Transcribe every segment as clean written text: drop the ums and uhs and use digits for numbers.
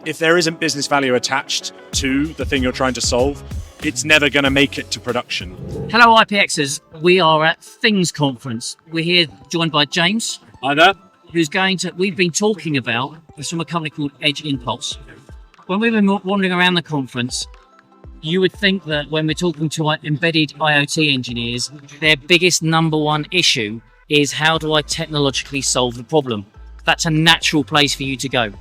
if there isn't business value attached to the thing you're trying to solve, it's never going to make it to production. Hello IPXers, we are at Things Conference. We're here joined by James. Hi there. We've been talking about, it's from a company called Edge Impulse. When we've been wandering around the conference, you would think that when we're talking to embedded IoT engineers, their biggest number one issue is how do I technologically solve the problem? That's a natural place for you to go.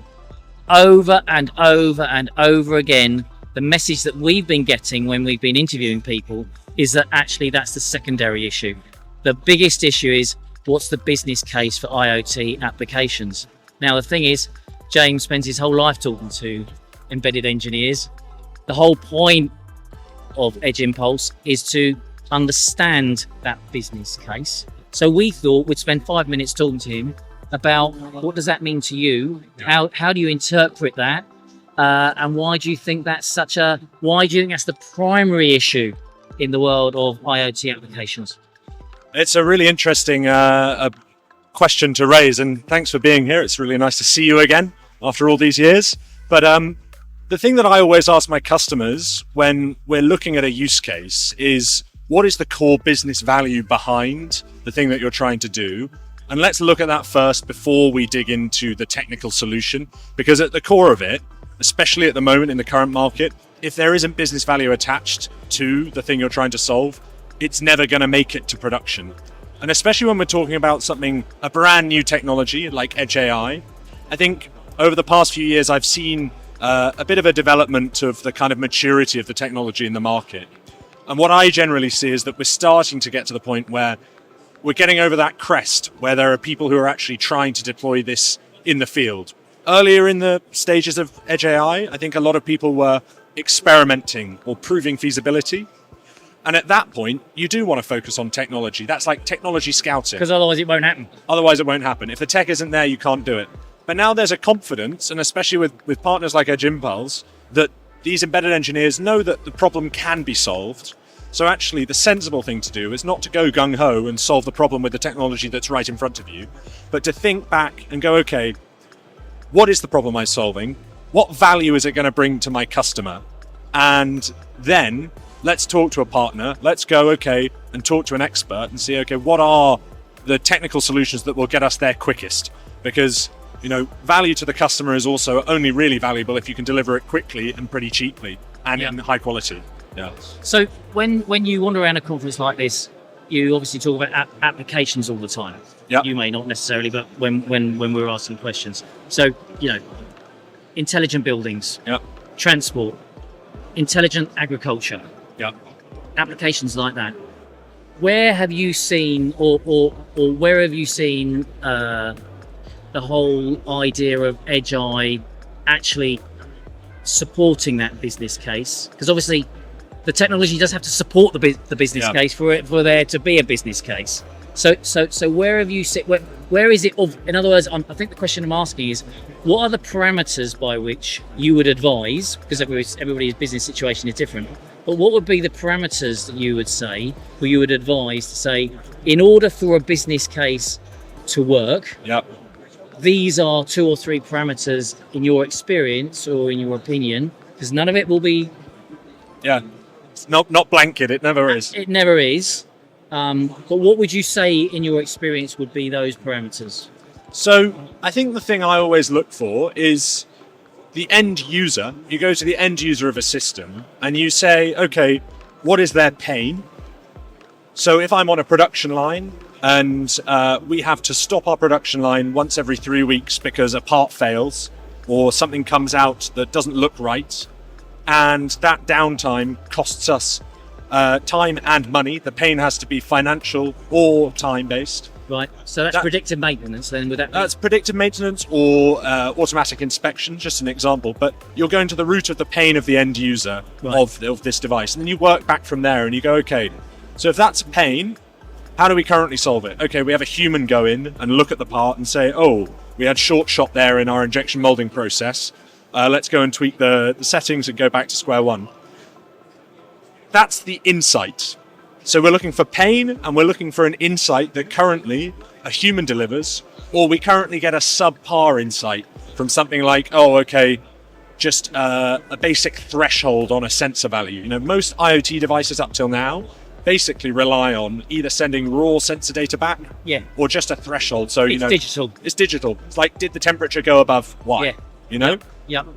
Over and over and over again, the message that we've been getting when we've been interviewing people is that actually that's the secondary issue. The biggest issue is what's the business case for IoT applications? Now, the thing is, James spends his whole life talking to embedded engineers. The whole point of Edge Impulse is to understand that business case. So we thought we'd spend 5 minutes talking to him about what does that mean to you? How do you interpret that? And why do you think that's that's the primary issue in the world of IoT applications? It's a really interesting question to raise, and thanks for being here. It's really nice to see you again after all these years. But the thing that I always ask my customers when we're looking at a use case is, what is the core business value behind the thing that you're trying to do? And let's look at that first before we dig into the technical solution, because at the core of it, especially at the moment in the current market, if there isn't business value attached to the thing you're trying to solve, it's never going to make it to production. And especially when we're talking about a brand new technology like Edge AI, I think over the past few years, I've seen a bit of a development of the kind of maturity of the technology in the market. And what I generally see is that we're starting to get to the point where we're getting over that crest, where there are people who are actually trying to deploy this in the field. Earlier in the stages of Edge AI, I think a lot of people were experimenting or proving feasibility. And at that point, you do want to focus on technology. That's like technology scouting. Because otherwise it won't happen. Otherwise it won't happen. If the tech isn't there, you can't do it. But now there's a confidence, and especially with partners like Edge Impulse, that these embedded engineers know that the problem can be solved. So actually, the sensible thing to do is not to go gung-ho and solve the problem with the technology that's right in front of you, but to think back and go, okay, what is the problem I'm solving? What value is it going to bring to my customer? And then let's talk to a partner. Let's go, okay, and talk to an expert and see, okay, what are the technical solutions that will get us there quickest? Because, value to the customer is also only really valuable if you can deliver it quickly and pretty cheaply and in high quality. Yeah. So when you wander around a conference like this, you obviously talk about applications all the time. Yeah. You may not necessarily, but when we're asking questions. So, intelligent buildings, transport, intelligent agriculture, applications like that. Where have you seen or where have you seen the whole idea of Edge AI actually supporting that business case? Because obviously the technology does have to support the business case for there to be a business case. So where have you where is it in other words, I think the question I'm asking is, what are the parameters by which you would advise, because everybody's business situation is different, but what would be the parameters that you would say, or you would advise to say, in order for a business case to work, these are 2 or 3 parameters in your experience or in your opinion, because none of it will be... It's not blanket, it never is. It never is. But what would you say in your experience would be those parameters? So I think the thing I always look for is the end user. You go to the end user of a system and you say, okay, what is their pain? So if I'm on a production line and we have to stop our production line once every 3 weeks because a part fails or something comes out that doesn't look right, and that downtime costs us time and money. The pain has to be financial or time-based. Right, so that's predictive maintenance then, would that be? That's predictive maintenance or automatic inspection, just an example. But you're going to the root of the pain of the end user of this device. And then you work back from there and you go, okay, so if that's pain, how do we currently solve it? Okay, we have a human go in and look at the part and say, oh, we had short shot there in our injection molding process. Let's go and tweak the settings and go back to square one. That's the insight. So we're looking for pain and we're looking for an insight that currently a human delivers, or we currently get a subpar insight from something like, oh, okay, just a basic threshold on a sensor value. Most IoT devices up till now basically rely on either sending raw sensor data back, or just a threshold. So it's digital. It's digital. It's like, did the temperature go above Y? Yep.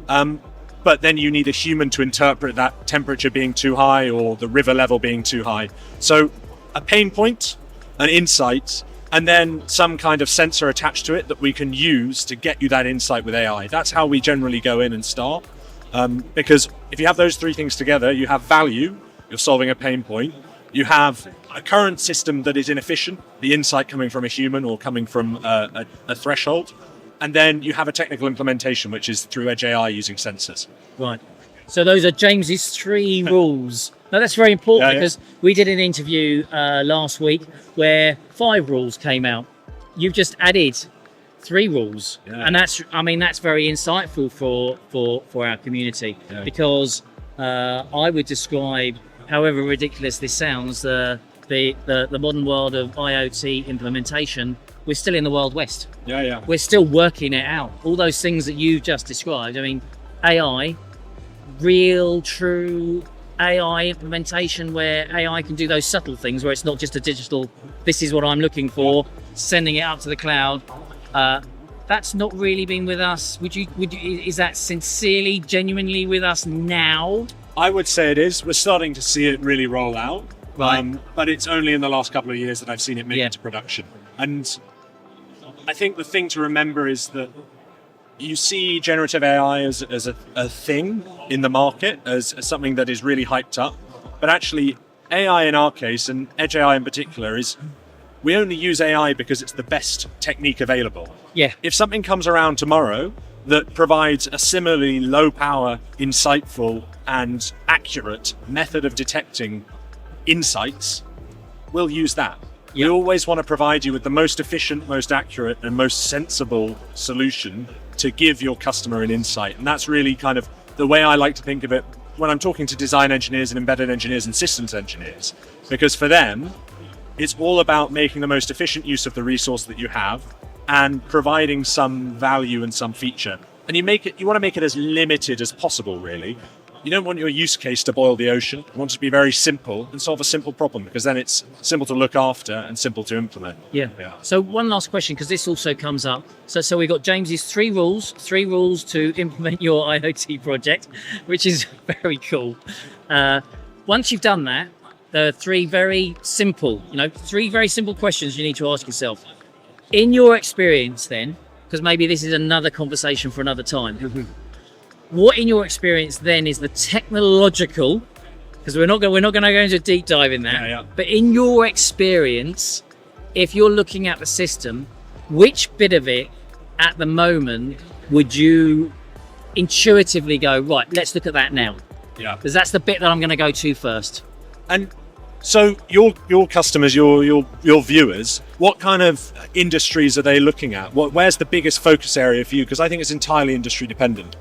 But then you need a human to interpret that temperature being too high or the river level being too high. So a pain point, an insight, and then some kind of sensor attached to it that we can use to get you that insight with AI. That's how we generally go in and start. Because if you have those three things together, you have value, you're solving a pain point, you have a current system that is inefficient, the insight coming from a human or coming from a threshold, and then you have a technical implementation, which is through Edge AI using sensors. Right. So those are James's 3 rules. Now that's very important because we did an interview last week where 5 rules came out. You've just added 3 rules, and that's very insightful for our community because I would describe, however ridiculous this sounds, the modern world of IoT implementation. We're still in the Wild West. We're still working it out. All those things that you just described. I mean, AI, real, true AI implementation where AI can do those subtle things where it's not just a digital, this is what I'm looking for, sending it out to the cloud. That's not really been with us. Is that sincerely, genuinely with us now? I would say it is. We're starting to see it really roll out. Right. But it's only in the last couple of years that I've seen it make it to production. And I think the thing to remember is that you see generative AI as a thing in the market, as something that is really hyped up. But actually, AI in our case, and Edge AI in particular, is we only use AI because it's the best technique available. Yeah. If something comes around tomorrow that provides a similarly low power, insightful, and accurate method of detecting insights, we'll use that. We always want to provide you with the most efficient, most accurate, and most sensible solution to give your customer an insight. And that's really kind of the way I like to think of it when I'm talking to design engineers and embedded engineers and systems engineers. Because for them, it's all about making the most efficient use of the resource that you have and providing some value and some feature. And you want to make it as limited as possible, really. You don't want your use case to boil the ocean. You want it to be very simple and solve a simple problem, because then it's simple to look after and simple to implement. Yeah. So one last question, because this also comes up. So we got James's 3 rules to implement your IoT project, which is very cool. Once you've done that, there are 3 very simple questions you need to ask yourself. In your experience then, because maybe this is another conversation for another time, what in your experience then is the technological, because we're not going to go into a deep dive in that, but in your experience, if you're looking at the system, which bit of it at the moment would you intuitively go, right, let's look at that now? Because that's the bit that I'm going to go to first. And so your customers, your viewers, what kind of industries are they looking at? Where's the biggest focus area for you? Because I think it's entirely industry dependent.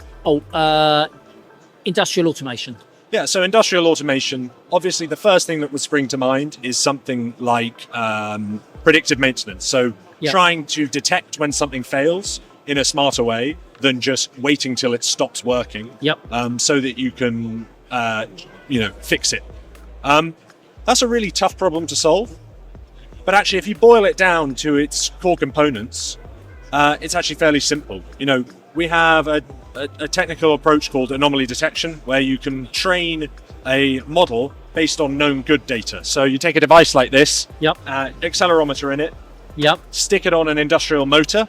Industrial automation. Yeah, so industrial automation, obviously the first thing that would spring to mind is something like predictive maintenance. So trying to detect when something fails in a smarter way than just waiting till it stops working. So that you can, fix it. That's a really tough problem to solve. But actually, if you boil it down to its core components, it's actually fairly simple. We have a technical approach called anomaly detection, where you can train a model based on known good data. So you take a device like this, accelerometer in it, stick it on an industrial motor,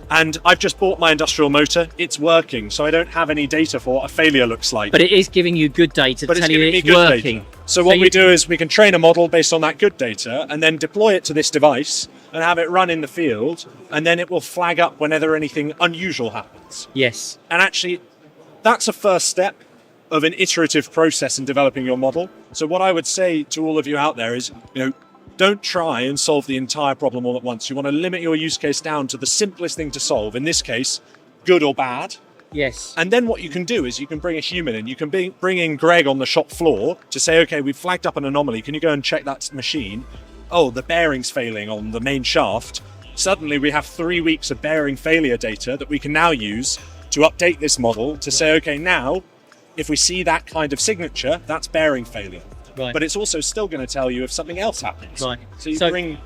and I've just bought my industrial motor. It's working, so I don't have any data for what a failure looks like. But it is giving you good data to tell you it's working. So what we do is we can train a model based on that good data and then deploy it to this device and have it run in the field, and then it will flag up whenever anything unusual happens. Yes. And actually, that's a first step of an iterative process in developing your model. So what I would say to all of you out there is, don't try and solve the entire problem all at once. You want to limit your use case down to the simplest thing to solve. In this case, good or bad. Yes. And then what you can do is you can bring a human in. You can bring in Greg on the shop floor to say, okay, we've flagged up an anomaly. Can you go and check that machine? Oh, the bearing's failing on the main shaft. Suddenly we have 3 weeks of bearing failure data that we can now use to update this model to say, okay, now if we see that kind of signature, that's bearing failure. Right. But it's also still going to tell you if something else happens. Right. So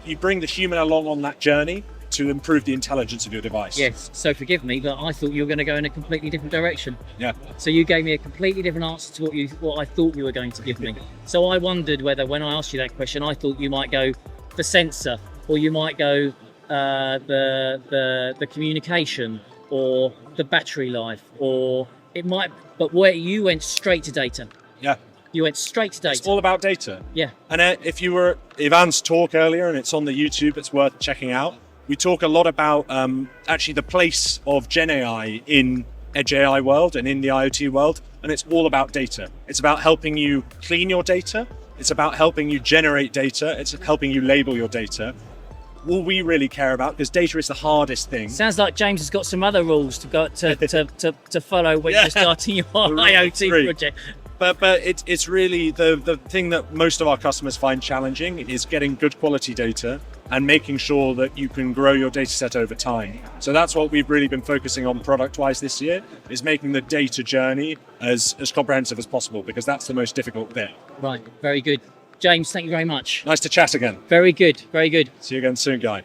you bring the human along on that journey to improve the intelligence of your device. Yes. So forgive me, but I thought you were going to go in a completely different direction. Yeah. So you gave me a completely different answer to what I thought you were going to give me. So I wondered whether, when I asked you that question, I thought you might go the sensor, or you might go the communication, or the battery life, or it might. But where you went straight to data. Yeah. You went straight to data. It's all about data. Yeah. And if you were Ivan's talk earlier, and it's on the YouTube, it's worth checking out. We talk a lot about actually the place of Gen AI in Edge AI world and in the IoT world, and it's all about data. It's about helping you clean your data. It's about helping you generate data. It's helping you label your data. All we really care about, because data is the hardest thing. Sounds like James has got some other rules to go to follow when you're starting your IoT project. But it's really the thing that most of our customers find challenging is getting good quality data and making sure that you can grow your data set over time. So that's what we've really been focusing on product-wise this year, is making the data journey as comprehensive as possible, because that's the most difficult bit. Right, very good. James, thank you very much. Nice to chat again. Very good, very good. See you again soon, Guy.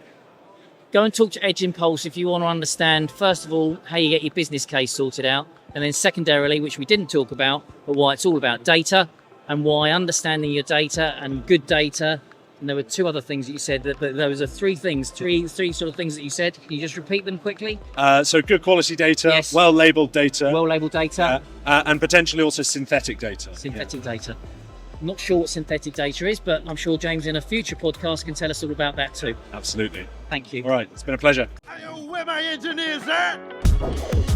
Go and talk to Edge Impulse if you want to understand, first of all, how you get your business case sorted out, and then secondarily, which we didn't talk about, but why it's all about data, and why understanding your data and good data. And there were two other things that you said, that there was three sort of things that you said. Can you just repeat them quickly? So good quality data, yes. well-labeled data. Well-labeled data. And potentially also synthetic data. Synthetic data. I'm not sure what synthetic data is, but I'm sure James in a future podcast can tell us all about that too. Absolutely. Thank you. All right, it's been a pleasure. Hey, yo, where my engineers at?